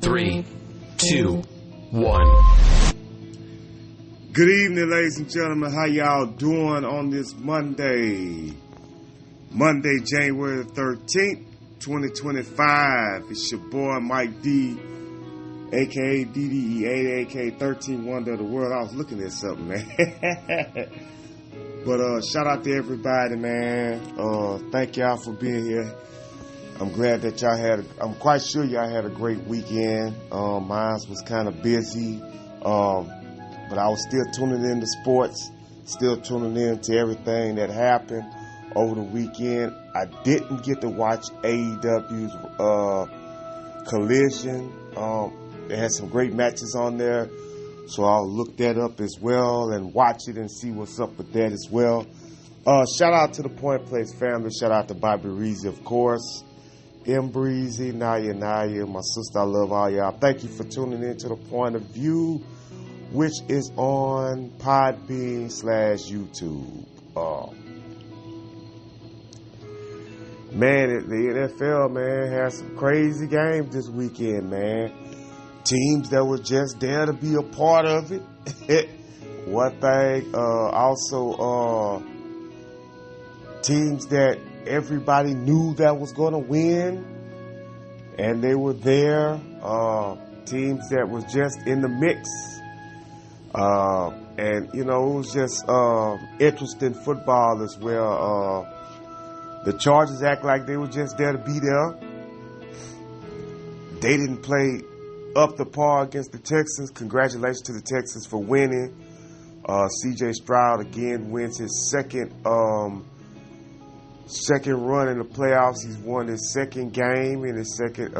3, 2, 1. Good evening, ladies and gentlemen. How y'all doing on this Monday? Monday, January 13th, 2025. It's your boy, Mike D, a.k.a. DDE8, a.k.a. 13 Wonder of the World. I was looking at something, man. But shout out to everybody, man. Thank y'all for being here. I'm glad that I'm quite sure y'all had a great weekend. Mine was kind of busy. But I was still tuning in to sports, still tuning in to everything that happened over the weekend. I didn't get to watch AEW's Collision. They had some great matches on there, so I'll look that up as well and watch it and see what's up with that as well. Shout out to the Point Place family. Shout out to Bobby Reezy, of course. M. Breezy, Naya, my sister, I love all y'all. Thank you for tuning in to The Point of View, which is on Podbean/YouTube. Man, the NFL, man, had some crazy games this weekend, man. Teams that were just there to be a part of it. One thing, also teams that everybody knew that was going to win, and they were there. Teams that was just in the mix. And, you know, it was just interesting football as well. The Chargers act like they were just there to be there. They didn't play up to par against the Texans. Congratulations to the Texans for winning. C.J. Stroud again wins his second run in the playoffs. He's won his second game in his second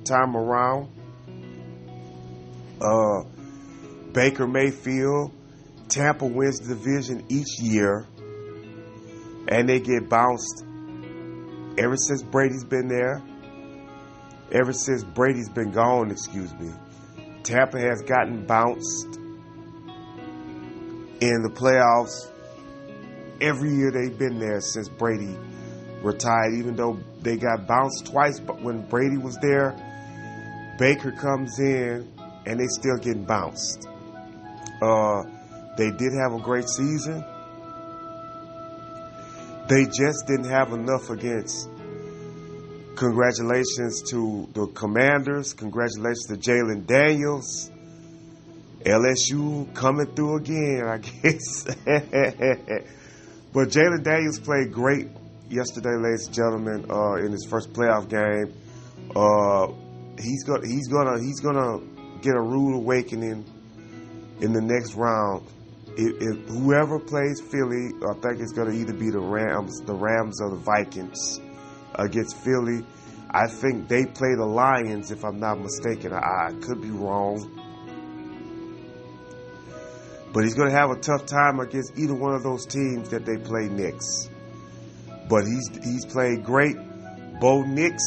time around. Baker Mayfield, Tampa wins the division each year, and they get bounced ever since Brady's been there. Ever since Brady's been gone, Tampa has gotten bounced in the playoffs every year they've been there since Brady retired, even though they got bounced twice. But when Brady was there, Baker comes in and they still getting bounced. They did have a great season. They just didn't have enough against. Congratulations to the Commanders. Congratulations to Jalen Daniels. LSU coming through again, I guess. But Jalen Daniels played great yesterday, ladies and gentlemen, in his first playoff game. He's gonna get a rude awakening in the next round. If whoever plays Philly, I think it's going to either be the Rams or the Vikings against Philly. I think they play the Lions, if I'm not mistaken. I could be wrong. But he's going to have a tough time against either one of those teams that they play next. But he's played great. Bo Nix,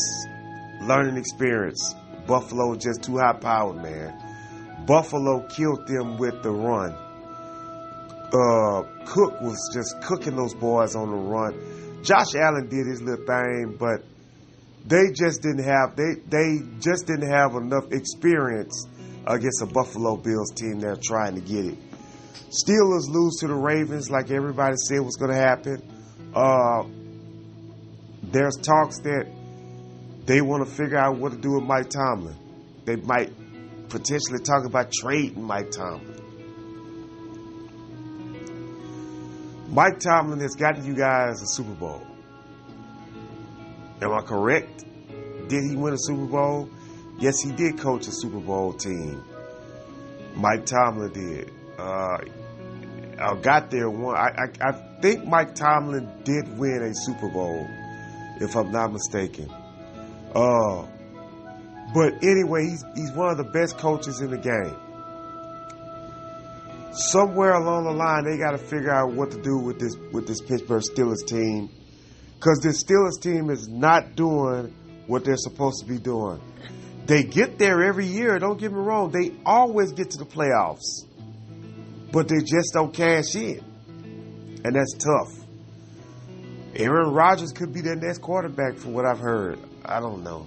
learning experience. Buffalo just too high-powered, man. Buffalo killed them with the run. Cook was just cooking those boys on the run. Josh Allen did his little thing, but they just didn't have enough experience against a Buffalo Bills team that are trying to get it. Steelers lose to the Ravens like everybody said was going to happen. There's talks that they want to figure out what to do with Mike Tomlin. They might potentially talk about trading Mike Tomlin. Mike Tomlin has gotten you guys a Super Bowl. Am I correct? Did he win a Super Bowl? Yes, he did coach a Super Bowl team. Mike Tomlin did. I got there one. I think Mike Tomlin did win a Super Bowl, if I'm not mistaken. But anyway, he's one of the best coaches in the game. Somewhere along the line, they got to figure out what to do with this Pittsburgh Steelers team, because this Steelers team is not doing what they're supposed to be doing. They get there every year. Don't get me wrong. They always get to the playoffs, but they just don't cash in, and that's tough. Aaron Rodgers could be their next quarterback, from what I've heard. I don't know.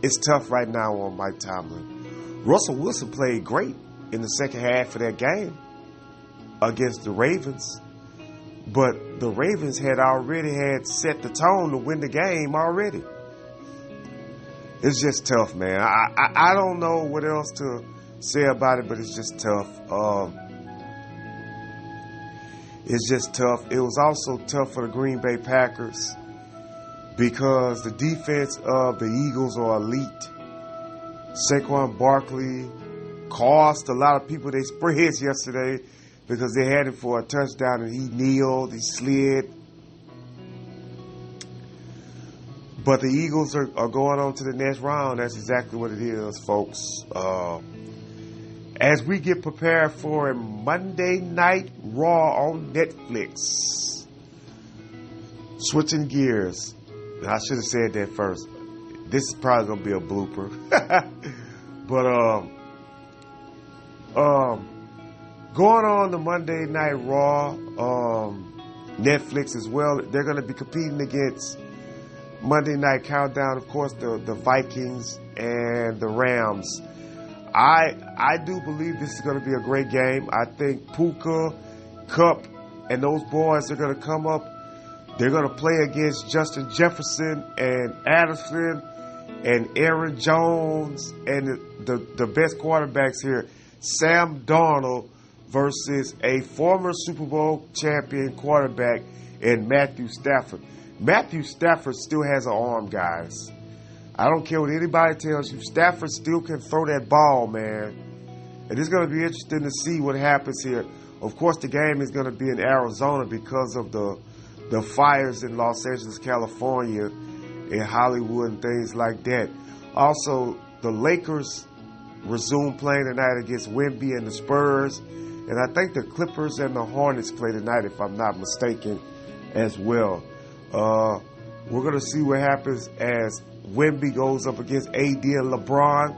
It's tough right now on Mike Tomlin. Russell Wilson played great in the second half of that game against the Ravens, but the Ravens had already set the tone to win the game already. It's just tough, man. I don't know what else to say about it, but it's just tough. It's just tough. It was also tough for the Green Bay Packers because the defense of the Eagles are elite. Saquon Barkley cost a lot of people their spreads yesterday because they had him for a touchdown and he kneeled, he slid. But the Eagles are going on to the next round. That's exactly what it is, folks. As we get prepared for a Monday Night Raw on Netflix. Switching gears. I should have said that first. This is probably going to be a blooper. But going on the Monday Night Raw, Netflix as well. They're going to be competing against Monday Night Countdown, of course, the Vikings and the Rams. I do believe this is going to be a great game. I think Puka, Kupp, and those boys are going to come up. They're going to play against Justin Jefferson and Addison and Aaron Jones and the best quarterbacks here, Sam Darnold versus a former Super Bowl champion quarterback in Matthew Stafford. Matthew Stafford still has an arm, guys. I don't care what anybody tells you. Stafford still can throw that ball, man. And it's going to be interesting to see what happens here. Of course, the game is going to be in Arizona because of the fires in Los Angeles, California, in Hollywood and things like that. Also, the Lakers resume playing tonight against Wemby and the Spurs. And I think the Clippers and the Hornets play tonight, if I'm not mistaken, as well. We're going to see what happens as Wemby goes up against AD and LeBron.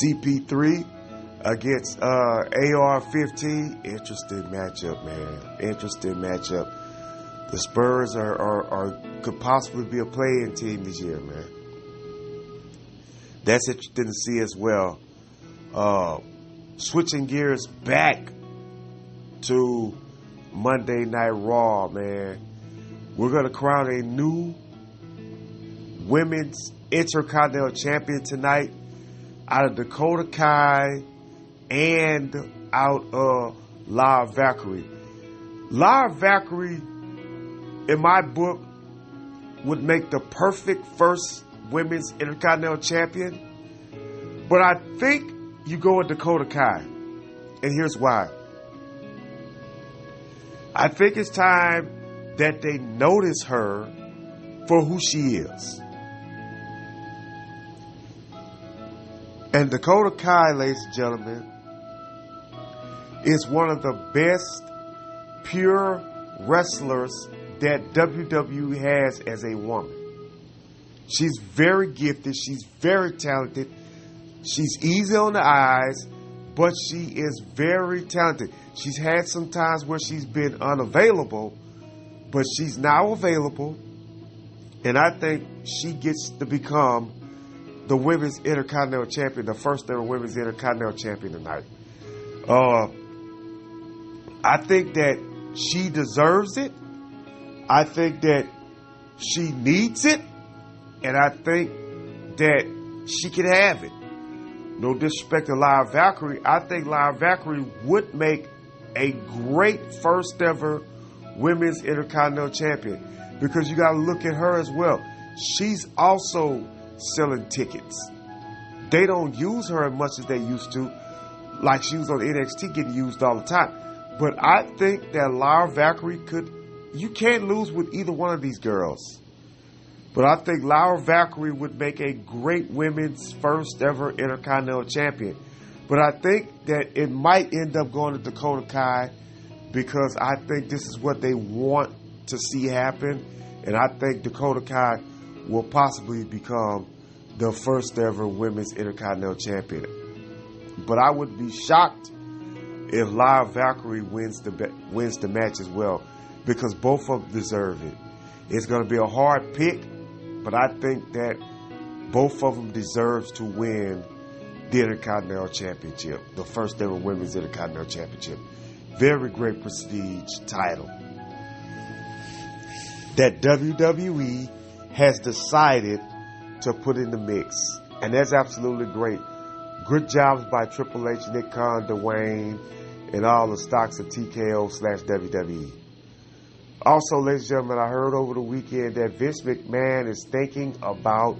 CP3 against AR-15. Interesting matchup, man. Interesting matchup. The Spurs could possibly be a play-in team this year, man. That's interesting to see as well. Switching gears back to Monday Night Raw, man. We're going to crown a new women's Intercontinental Champion tonight out of Dakota Kai and out of Lara Valkyrie. Lara Valkyrie, in my book, would make the perfect first women's Intercontinental Champion. But I think you go with Dakota Kai. And here's why. I think it's time that they notice her for who she is. And Dakota Kai, ladies and gentlemen, is one of the best pure wrestlers that WWE has as a woman. She's very gifted. She's very talented. She's easy on the eyes, but she is very talented. She's had some times where she's been unavailable, but she's now available, and I think she gets to become the Women's Intercontinental Champion, the first ever Women's Intercontinental Champion tonight. I think that she deserves it. I think that she needs it, and I think that she can have it. No disrespect to Lara Valkyrie, I think Lara Valkyrie would make a great first ever Women's Intercontinental Champion because you got to look at her as well. She's also selling tickets. They don't use her as much as they used to, like she was on NXT getting used all the time. But I think that Lara Valkyrie you can't lose with either one of these girls. But I think Lara Valkyrie would make a great women's first ever Intercontinental Champion. But I think that it might end up going to Dakota Kai because I think this is what they want to see happen. And I think Dakota Kai will possibly become the first ever women's Intercontinental Champion. But I would be shocked if Lara Valkyrie wins the match as well, because both of them deserve it. It's going to be a hard pick, but I think that both of them deserves to win the Intercontinental Championship, the first ever Women's Intercontinental Championship. Very great prestige title that WWE has decided to put in the mix. And that's absolutely great. Good jobs by Triple H, Nick Khan, Dwayne, and all the stocks of TKO/WWE. Also, ladies and gentlemen, I heard over the weekend that Vince McMahon is thinking about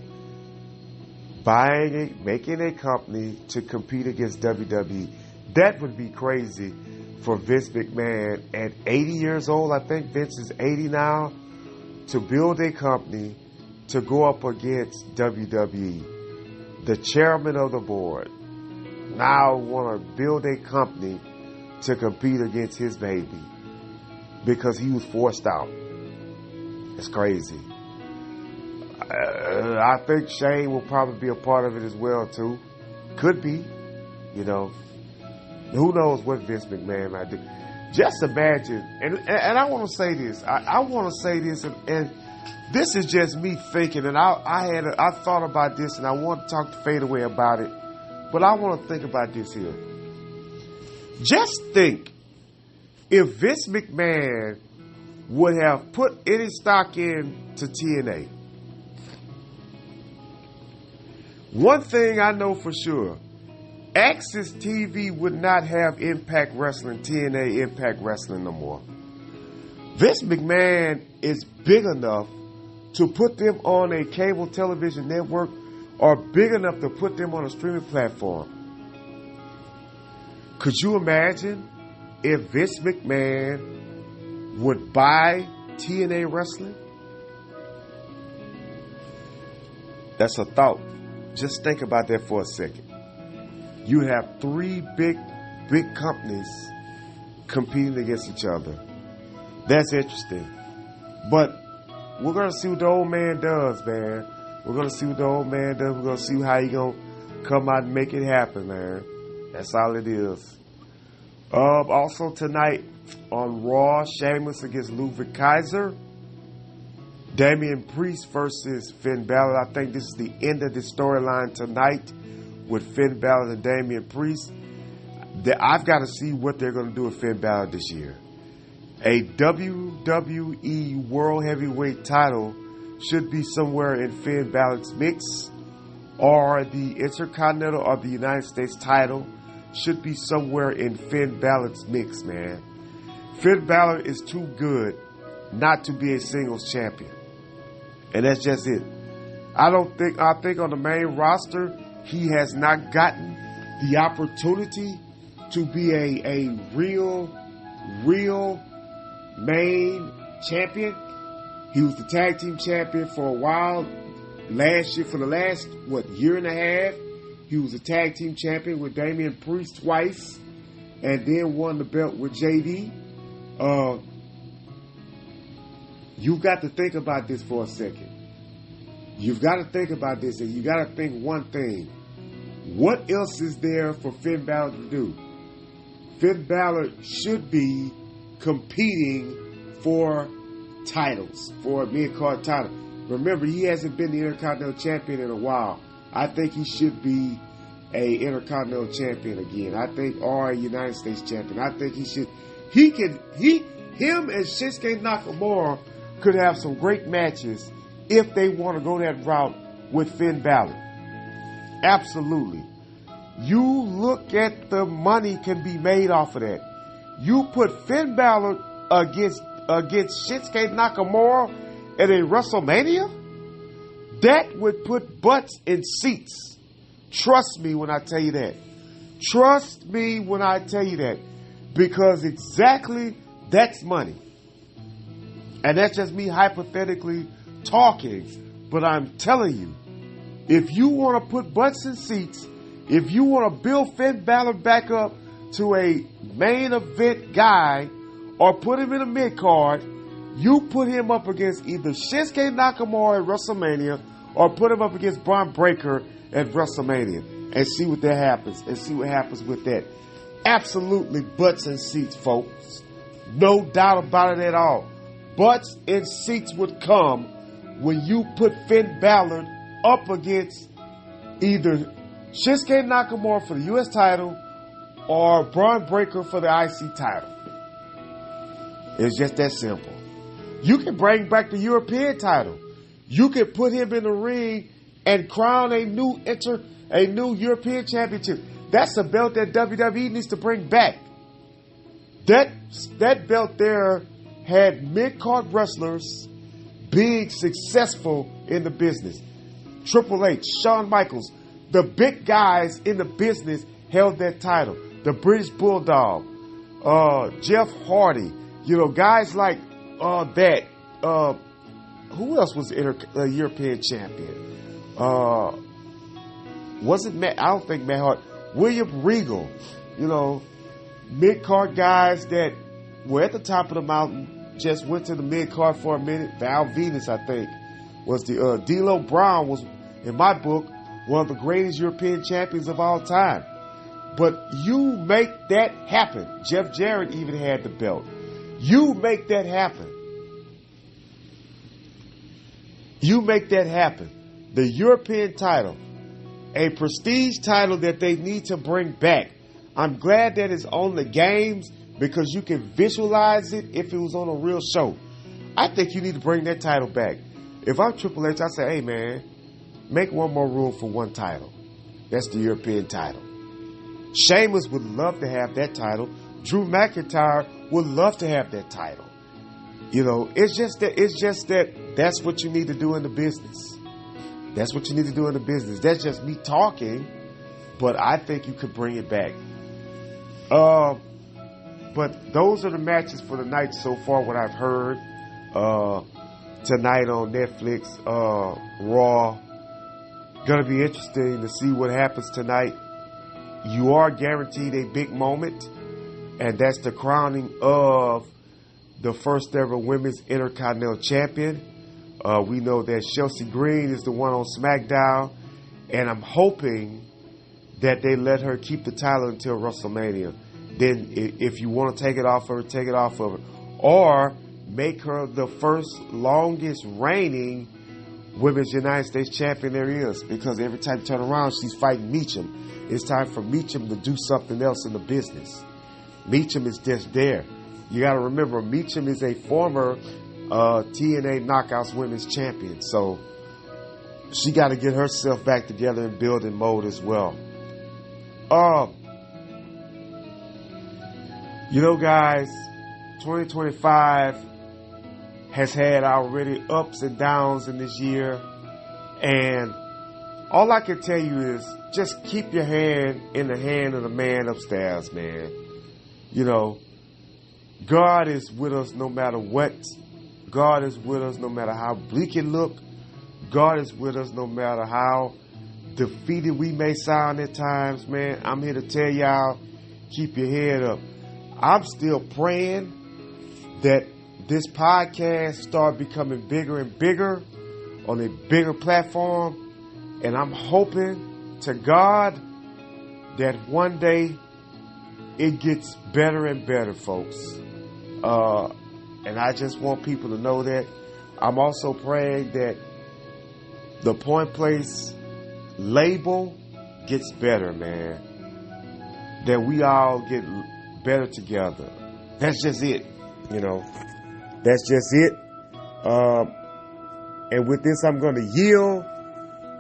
making a company to compete against WWE. That would be crazy for Vince McMahon at 80 years old. I think Vince is 80 now, to build a company to go up against WWE. The chairman of the board now want to build a company to compete against his baby because he was forced out. It's crazy. I think Shane will probably be a part of it as well too. Could be, you know. Who knows what Vince McMahon might do? Just imagine, and I want to say this. I want to say this, and this is just me thinking. And I thought about this, and I want to talk to Fadeaway about it. But I want to think about this here. Just think if Vince McMahon would have put any stock into TNA. One thing I know for sure, Access TV would not have Impact Wrestling, TNA Impact Wrestling no more. Vince McMahon is big enough to put them on a cable television network or big enough to put them on a streaming platform. Could you imagine if Vince McMahon would buy TNA Wrestling? That's a thought. Just think about that for a second. You have three big companies competing against each other. That's interesting. But we're going to see what the old man does, man. We're going to see what the old man does. We're going to see how he's going to come out and make it happen, man. That's all it is. Also tonight on Raw, Sheamus against Ludwig Kaiser. Damian Priest versus Finn Balor. I think this is the end of the storyline tonight with Finn Balor and Damian Priest. I've got to see what they're going to do with Finn Balor this year. A WWE World Heavyweight title should be somewhere in Finn Balor's mix, or the Intercontinental or the United States title should be somewhere in Finn Balor's mix, man. Finn Balor is too good not to be a singles champion. And that's just it. I think on the main roster, he has not gotten the opportunity to be a real main champion. He was the tag team champion for a while. Last year, for the last, year and a half, he was a tag team champion with Damian Priest twice, and then won the belt with JD. You've got to think about this for a second. You've got to think about this, and you got to think one thing. What else is there for Finn Balor to do? Finn Balor should be competing for titles, for a mid-card title. Remember, he hasn't been the Intercontinental Champion in a while. I think he should be a Intercontinental Champion again. I think, or a United States Champion. I think he should. Him and Shinsuke Nakamura could have some great matches if they want to go that route with Finn Balor. Absolutely. You look at the money can be made off of that. You put Finn Balor against Shinsuke Nakamura at a WrestleMania? That would put butts in seats. Trust me when I tell you that. Trust me when I tell you that. Because exactly that's money. And that's just me hypothetically talking. But I'm telling you, if you want to put butts in seats, if you want to build Finn Balor back up to a main event guy or put him in a mid-card, you put him up against either Shinsuke Nakamura at WrestleMania or put him up against Braun Breaker at WrestleMania and see what that happens and see what happens with that. Absolutely butts and seats, folks. No doubt about it at all. butts and seats would come when you put Finn Balor up against either Shinsuke Nakamura for the U.S. title or Braun Breaker for the IC title. It's just that simple. You can bring back the European title. You can put him in the ring and crown a new European championship. That's a belt that WWE needs to bring back. That belt there had mid-card wrestlers being successful in the business. Triple H, Shawn Michaels, the big guys in the business held that title. The British Bulldog, Jeff Hardy, guys like that. Who else was a European champion? Wasn't Matt? I don't think Matt Hart. William Regal, mid-card guys that were at the top of the mountain, just went to the mid-card for a minute. Val Venus, I think, was the D'Lo Brown was, in my book, one of the greatest European champions of all time. But you make that happen. Jeff Jarrett even had the belt. You make that happen. You make that happen. The European title, a prestige title that they need to bring back. I'm glad that it's on the games because you can visualize it if it was on a real show. I think you need to bring that title back. If I'm Triple H, I say, hey man, make one more room for one title. That's the European title. Sheamus would love to have that title. Drew McIntyre would love to have that title. It's just that that's what you need to do in the business. That's what you need to do in the business. That's just me talking, but I think you could bring it back. But those are the matches for the night so far, what I've heard. Tonight on Netflix, Raw. Gonna be interesting to see what happens tonight. You are guaranteed a big moment, and that's the crowning of the first ever women's Intercontinental Champion. We know that Chelsea Green is the one on SmackDown, and I'm hoping that they let her keep the title until WrestleMania. Then if you want to take it off of her, take it off of her. Or make her the first longest reigning Women's United States Champion there is. Because every time you turn around, she's fighting Meacham. It's time for Meacham to do something else in the business. Meacham is just there. You got to remember, Meacham is a former TNA Knockouts Women's Champion. So she got to get herself back together and building mode as well. Guys, 2025 has had already ups and downs in this year. And all I can tell you is just keep your hand in the hand of the man upstairs, man. God is with us no matter what. God is with us no matter how bleak it look. God is with us no matter how defeated we may sound at times, man. I'm here to tell y'all, keep your head up. I'm still praying that this podcast start becoming bigger and bigger on a bigger platform. And I'm hoping to God that one day it gets better and better, folks. And I just want people to know that. I'm also praying that the Point Place label gets better, man. That we all get better together. That's just it. That's just it. And with this, I'm going to yield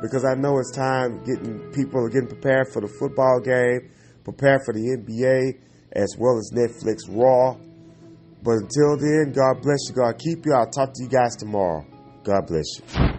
because I know it's time people are getting prepared for the football game, prepared for the NBA, as well as Netflix Raw. But until then, God bless you. God keep you. I'll talk to you guys tomorrow. God bless you.